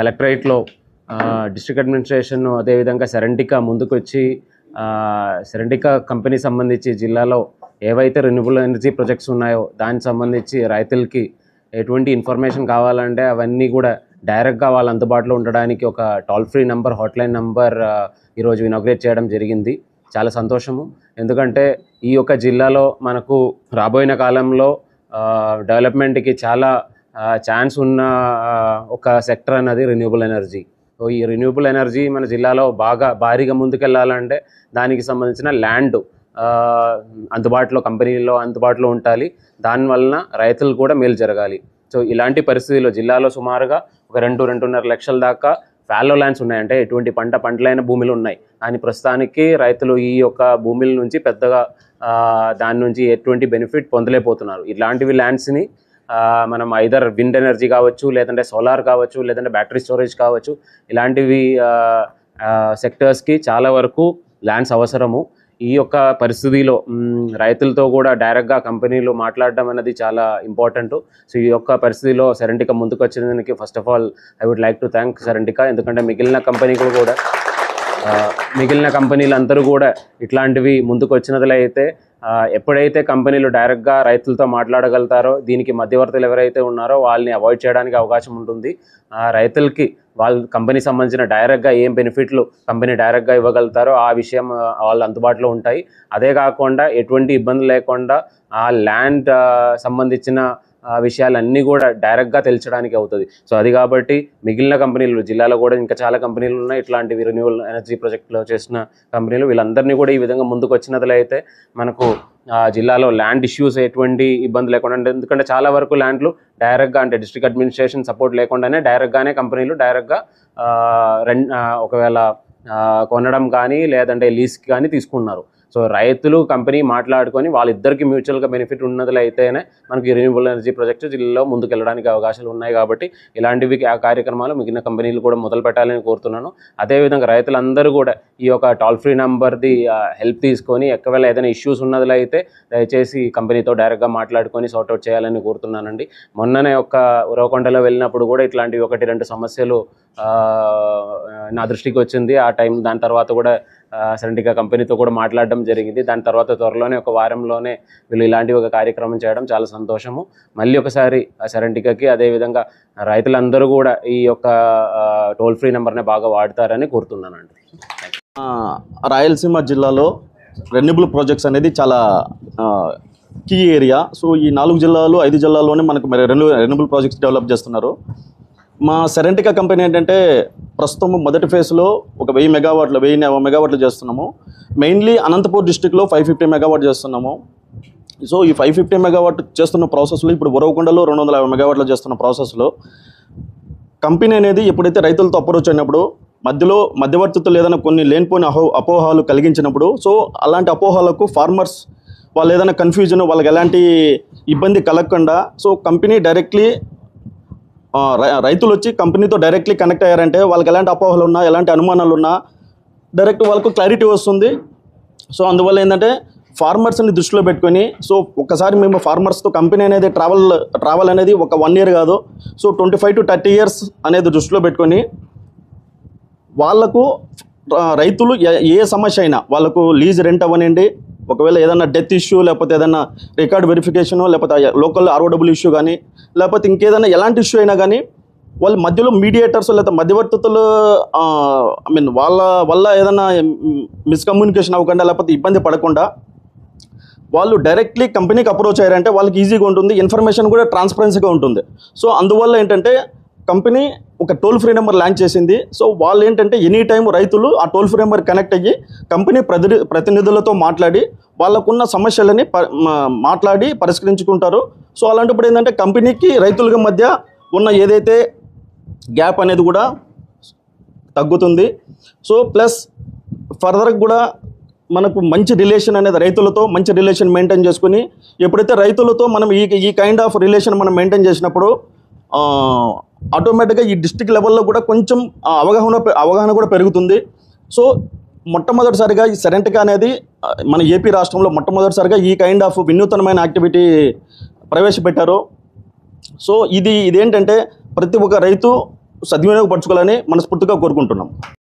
కలెక్టరేట్లో district administration అదేవిధంగా సెరెంటికా ముందుకొచ్చి సెరెంటికా కంపెనీ సంబంధించి జిల్లాలో ఏవైతే రెన్యూబుల్ ఎనర్జీ ప్రాజెక్ట్స్ ఉన్నాయో దానికి సంబంధించి రైతులకి ఎటువంటి ఇన్ఫర్మేషన్ కావాలంటే అవన్నీ కూడా డైరెక్ట్గా వాళ్ళ అందుబాటులో ఉండడానికి ఒక toll free number, hotline number ఈరోజు ఇనాగ్రేట్ చేయడం జరిగింది. చాలా సంతోషము. ఎందుకంటే ఈ యొక్క జిల్లాలో మనకు రాబోయే కాలంలో డెవలప్మెంట్కి చాలా ఛాన్స్ ఉన్న ఒక సెక్టర్ అన్నది రెన్యూబుల్ ఎనర్జీ. సో ఈ రెన్యూబుల్ ఎనర్జీ మన జిల్లాలో భారీగా ముందుకెళ్ళాలంటే దానికి సంబంధించిన ల్యాండ్ అందుబాటులో కంపెనీల్లో అందుబాటులో ఉండాలి. దానివలన రైతులు కూడా మేలు జరగాలి. సో ఇలాంటి పరిస్థితుల్లో జిల్లాలో సుమారుగా ఒక 2-2.5 లక్షల దాకా ఫ్యాలో ల్యాండ్స్ ఉన్నాయి. అంటే ఎటువంటి పంటలైన భూములు ఉన్నాయి. కానీ ప్రస్తుతానికి రైతులు ఈ యొక్క భూముల నుంచి పెద్దగా దాని నుంచి ఎటువంటి బెనిఫిట్ పొందలేకపోతున్నారు. ఇలాంటివి ల్యాండ్స్ని మనం ఐదర్ విండ్ ఎనర్జీ కావచ్చు, లేదంటే సోలార్ కావచ్చు, లేదంటే బ్యాటరీ స్టోరేజ్ కావచ్చు, ఇలాంటివి సెక్టర్స్కి చాలా వరకు ల్యాండ్స్ అవసరము. ఈ యొక్క పరిస్థితిలో రైతులతో కూడా డైరెక్ట్గా కంపెనీలు మాట్లాడడం అనేది చాలా ఇంపార్టెంట్. సో ఈ యొక్క పరిస్థితిలో సెరెంటికా ముందుకు వచ్చినందుకు first of all I would like to thank Serentica. ఎందుకంటే మిగిలిన కంపెనీలందరూ కూడా ఇట్లాంటివి ముందుకు వచ్చినట్లయితే ఎప్పుడైతే కంపెనీలు డైరెక్ట్గా రైతులతో మాట్లాడగలుగుతారో, దీనికి మధ్యవర్తులు ఎవరైతే ఉన్నారో వాళ్ళని అవాయిడ్ చేయడానికి అవకాశం ఉంటుంది. రైతులకి వాళ్ళ కంపెనీ సంబంధించిన డైరెక్ట్గా ఏం బెనిఫిట్లు కంపెనీ డైరెక్ట్గా ఇవ్వగలుగుతారో ఆ విషయం వాళ్ళు అందుబాటులో ఉంటాయి. అదే కాకుండా ఎటువంటి ఇబ్బంది లేకుండా ఆ ల్యాండ్ సంబంధించిన విషయాలన్నీ కూడా డైరెక్ట్గా తెలియడానికి అవుతుంది. సో అది కాబట్టి మిగిలిన కంపెనీలు జిల్లాలో కూడా ఇంకా చాలా కంపెనీలు ఉన్నాయి. ఇట్లాంటివి రెన్యూవల్ ఎనర్జీ ప్రాజెక్టులో చేసిన కంపెనీలు వీళ్ళందరినీ కూడా ఈ విధంగా ముందుకు వచ్చినట్లయితే మనకు జిల్లాలో ల్యాండ్ ఇష్యూస్ ఎటువంటి ఇబ్బంది లేకుండా, ఎందుకంటే చాలా వరకు ల్యాండ్లు డైరెక్ట్గా అంటే డిస్ట్రిక్ట్ అడ్మినిస్ట్రేషన్ సపోర్ట్ లేకుండానే డైరెక్ట్గానే కంపెనీలు డైరెక్ట్గా ఒకవేళ కొనడం కానీ లేదంటే లీజ్కి కానీ తీసుకున్నారు. సో రైతులు కంపెనీ మాట్లాడుకొని వాళ్ళిద్దరికి మ్యూచువల్గా బెనిఫిట్ ఉన్నట్లయితేనే మనకి రెన్యూబుల్ ఎనర్జీ ప్రాజెక్టు జిల్లాలో ముందుకు వెళ్ళడానికి అవకాశాలు ఉన్నాయి. కాబట్టి ఇలాంటివి కార్యక్రమాలు మిగిలిన కంపెనీలు కూడా మొదలు పెట్టాలని కోరుతున్నాను. అదేవిధంగా రైతులందరూ కూడా ఈ యొక్క టోల్ ఫ్రీ నెంబర్ది హెల్ప్ తీసుకొని ఒకవేళ ఏదైనా ఇష్యూస్ ఉన్నట్లయితే దయచేసి కంపెనీతో డైరెక్ట్గా మాట్లాడుకొని సార్ట్అవుట్ చేయాలని కోరుతున్నానండి. మొన్ననే ఉరవకొండలో వెళ్ళినప్పుడు కూడా ఇట్లాంటివి 1-2 సమస్యలు నా దృష్టికి వచ్చింది. ఆ టైం దాని తర్వాత కూడా సెరెంటికా కంపెనీతో కూడా మాట్లాడడం జరిగింది. దాని తర్వాత త్వరలోనే ఒక వారంలోనే వీళ్ళు ఇలాంటి ఒక కార్యక్రమం చేయడం చాలా సంతోషము. మళ్ళీ ఒకసారి సెరెంటికాకి అదేవిధంగా రైతులందరూ కూడా ఈ యొక్క టోల్ ఫ్రీ నెంబర్ని బాగా వాడతారని కోరుతున్నానండి. రాయలసీమ జిల్లాలో రెన్యూబుల్ ప్రాజెక్ట్స్ అనేది చాలా కీ ఏరియా. సో ఈ 4 జిల్లాలు 5 జిల్లాల్లోనే మనకు రెన్యూబుల్ ప్రాజెక్ట్స్ డెవలప్ చేస్తున్నారు. మా సెరెంటికా కంపెనీ ఏంటంటే ప్రస్తుతం మొదటి ఫేజ్లో ఒక 1000 మెగావాట్లు చేస్తున్నాము. మెయిన్లీ అనంతపూర్ డిస్టిక్లో 550 మెగావాట్ చేస్తున్నాము. సో ఈ 550 మెగావాట్ చేస్తున్న ప్రాసెస్లో ఇప్పుడు ఉరవకొండలో 250 మెగావాట్లు చేస్తున్న ప్రాసెస్లో కంపెనీ అనేది ఎప్పుడైతే రైతులతో అప్రోచ్ అయినప్పుడు మధ్యవర్తితులు ఏదైనా కొన్ని లేనిపోయిన అపోహాలు కలిగించినప్పుడు, సో అలాంటి అపోహాలకు ఫార్మర్స్ వాళ్ళు ఏదైనా కన్ఫ్యూజన్, వాళ్ళకి ఎలాంటి ఇబ్బంది కలగకుండా సో కంపెనీ డైరెక్ట్లీ రైతులు వచ్చి కంపెనీతో డైరెక్ట్లీ కనెక్ట్ అయ్యారంటే వాళ్ళకి ఎలాంటి అపోహలు ఉన్నా ఎలాంటి అనుమానాలు ఉన్నా డైరెక్ట్ వాళ్ళకు క్లారిటీ వస్తుంది. సో అందువల్ల ఏంటంటే ఫార్మర్స్ని దృష్టిలో పెట్టుకొని సో ఒక్కసారి మేము ఫార్మర్స్తో కంపెనీ అనేది ట్రావెల్ అనేది ఒక 1 year కాదు, సో 25 to 30 years అనేది దృష్టిలో పెట్టుకొని వాళ్ళకు రైతులు ఏ సమస్య అయినా వాళ్ళకు లీజ్ రెంట్ అవ్వనండి, ఒకవేళ ఏదైనా డెత్ ఇష్యూ లేకపోతే ఏదైనా రికార్డ్ వెరిఫికేషను లేకపోతే లోకల్ ROW ఇష్యూ కానీ లేకపోతే ఇంకేదైనా ఎలాంటి ఇష్యూ అయినా కానీ వాళ్ళు మధ్యలో మీడియేటర్స్ లేకపోతే మధ్యవర్తితులు వాళ్ళ వల్ల ఏదైనా మిస్కమ్యూనికేషన్ అవ్వకుండా లేకపోతే ఇబ్బంది పడకుండా వాళ్ళు డైరెక్ట్లీ కంపెనీకి అప్రోచ్ అయ్యారంటే వాళ్ళకి ఈజీగా ఉంటుంది, ఇన్ఫర్మేషన్ కూడా ట్రాన్స్పరెన్సీగా ఉంటుంది. సో అందువల్ల ఏంటంటే కంపెనీ ఒక టోల్ ఫ్రీ నెంబర్ లాంచ్ చేసింది. సో వాళ్ళు ఏంటంటే ఎనీ టైం రైతులు ఆ టోల్ ఫ్రీ నెంబర్ కనెక్ట్ అయ్యి కంపెనీ ప్రతినిధులతో మాట్లాడి వాళ్ళకున్న సమస్యలని మాట్లాడి పరిష్కరించుకుంటారు. సో అలాంటప్పుడు ఏంటంటే కంపెనీకి రైతుల మధ్య ఉన్న ఏదైతే గ్యాప్ అనేది కూడా తగ్గుతుంది. సో ప్లస్ ఫర్దర్గా కూడా మనకు మంచి రిలేషన్ అనేది రైతులతో మంచి రిలేషన్ మెయింటైన్ చేసుకుని ఎప్పుడైతే రైతులతో మనం ఈ కైండ్ ఆఫ్ రిలేషన్ మనం మెయింటైన్ చేసినప్పుడు ఆటోమేటిక్గా ఈ డిస్ట్రిక్ట్ లెవెల్లో కూడా కొంచెం అవగాహన కూడా పెరుగుతుంది. సో మొట్టమొదటిసారిగా ఈ సెరెంటికా అనేది మన ఏపీ రాష్ట్రంలో మొట్టమొదటిసారిగా ఈ కైండ్ ఆఫ్ వినూతనమైన యాక్టివిటీ ప్రవేశపెట్టారు. సో ఇదేంటంటే ప్రతి ఒక్క రైతు సద్వినియోగపరచుకోవాలని మనస్ఫూర్తిగా కోరుకుంటున్నాం.